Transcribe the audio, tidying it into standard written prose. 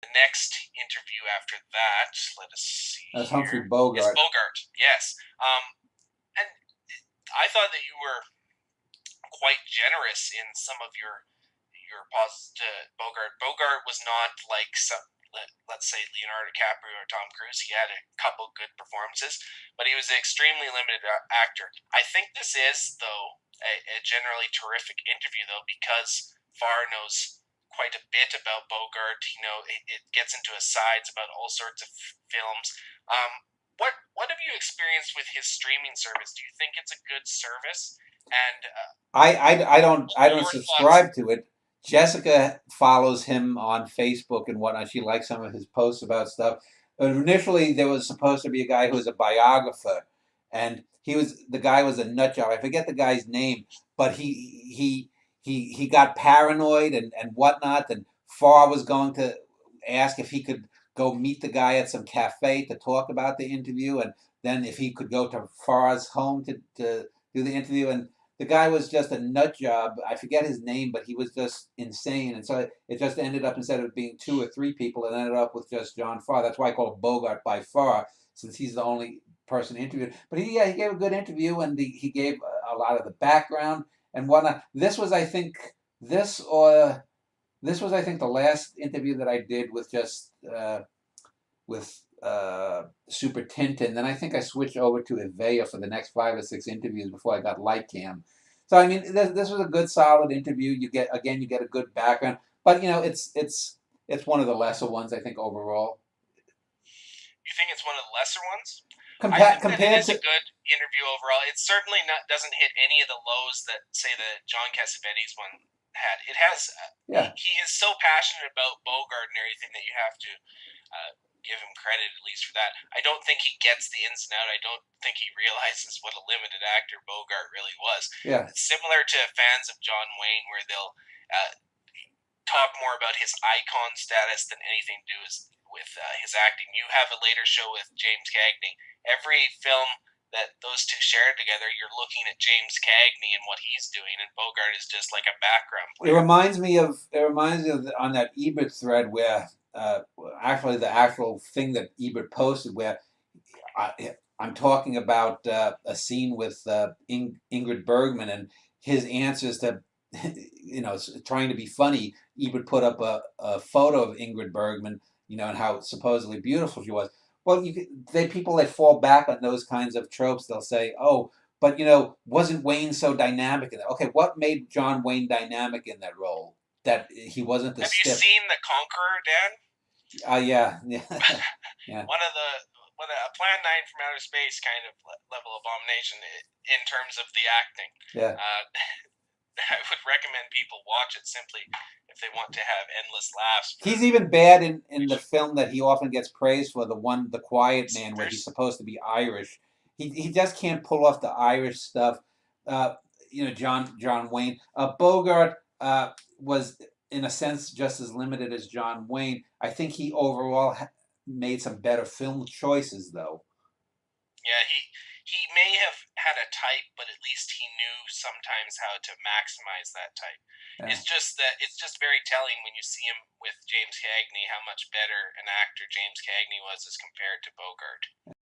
The next interview after that, let us see That's Humphrey here, is Bogart. Bogart. Yes. And I thought that you were quite generous in some of your pauses to Bogart. Bogart was not like some, let's say, Leonardo DiCaprio or Tom Cruise. He had a couple good performances, but he was an extremely limited actor. I think this is, though, a generally terrific interview, though, because Farr knows quite a bit about Bogart. It gets into asides about all sorts of films. What have you experienced with his streaming service? Do you think it's a good service? And I don't your thoughts? subscribe to it. Jessica follows him on Facebook and whatnot. She likes some of his posts about stuff. But initially, there was supposed to be a guy who was a biographer, and the guy was a nut job. I forget the guy's name, but he got paranoid and whatnot. And Farr was going to ask if he could go meet the guy at some cafe to talk about the interview, and then if he could go to Farr's home to do the interview. And the guy was just a nut job. I forget his name, but he was just insane. And so it just ended up, instead of being two or three people, it ended up with just John Farr. That's why I call it Bogart by Farr, since he's the only person interviewed. But he gave a good interview, and he gave a lot of the background and whatnot. This or this was, I think, the last interview that I did with just with Super Tintin. Then I think I switched over to Evea for the next 5 or 6 interviews before I got Lightcam. So I mean, this was a good, solid interview. You get a good background, but it's one of the lesser ones, I think, overall. You think it's one of the lesser ones? I Compa- think that it compared is a to good interview overall. It certainly not doesn't hit any of the lows that, say, the John Cassavetes one had. It has. Yeah, He is so passionate about Bogart and everything that you have to give him credit at least for that. I don't think he gets the ins and out. I don't think he realizes what a limited actor Bogart really was. yeah. It's similar to fans of John Wayne, where they'll uh, talk more about his icon status than anything to do with his acting. You have a later show with James Cagney. Every film that those two shared together, you're looking at James Cagney and what he's doing, and Bogart is just like a background It player. reminds me of on that Ebert thread where actually the actual thing that Ebert posted where I'm talking about a scene with Ingrid Bergman and his answers to, trying to be funny. Ebert put up a photo of Ingrid Bergman, and how supposedly beautiful she was. Well, people that fall back on those kinds of tropes, they'll say, "Oh, but wasn't Wayne so dynamic in that?" Okay, what made John Wayne dynamic in that role? That he wasn't the Have you stiff. seen The Conqueror, Dan? Yeah, yeah, yeah, One of the a Plan 9 from Outer Space kind of level abomination in terms of the acting. yeah. Uh, I would recommend people watch it simply if they want to have endless laughs for He's even bad in the which film that he often gets praised for, The Quiet Man, where he's there's supposed to be Irish. He just can't pull off the Irish stuff. Uh, John Wayne. Bogart was, in a sense, just as limited as John Wayne. I think he overall made some better film choices, though. yeah, he may have had a type, but at least he knew sometimes how to maximize that type. Yeah. It's just very telling when you see him with James Cagney how much better an actor James Cagney was as compared to Bogart.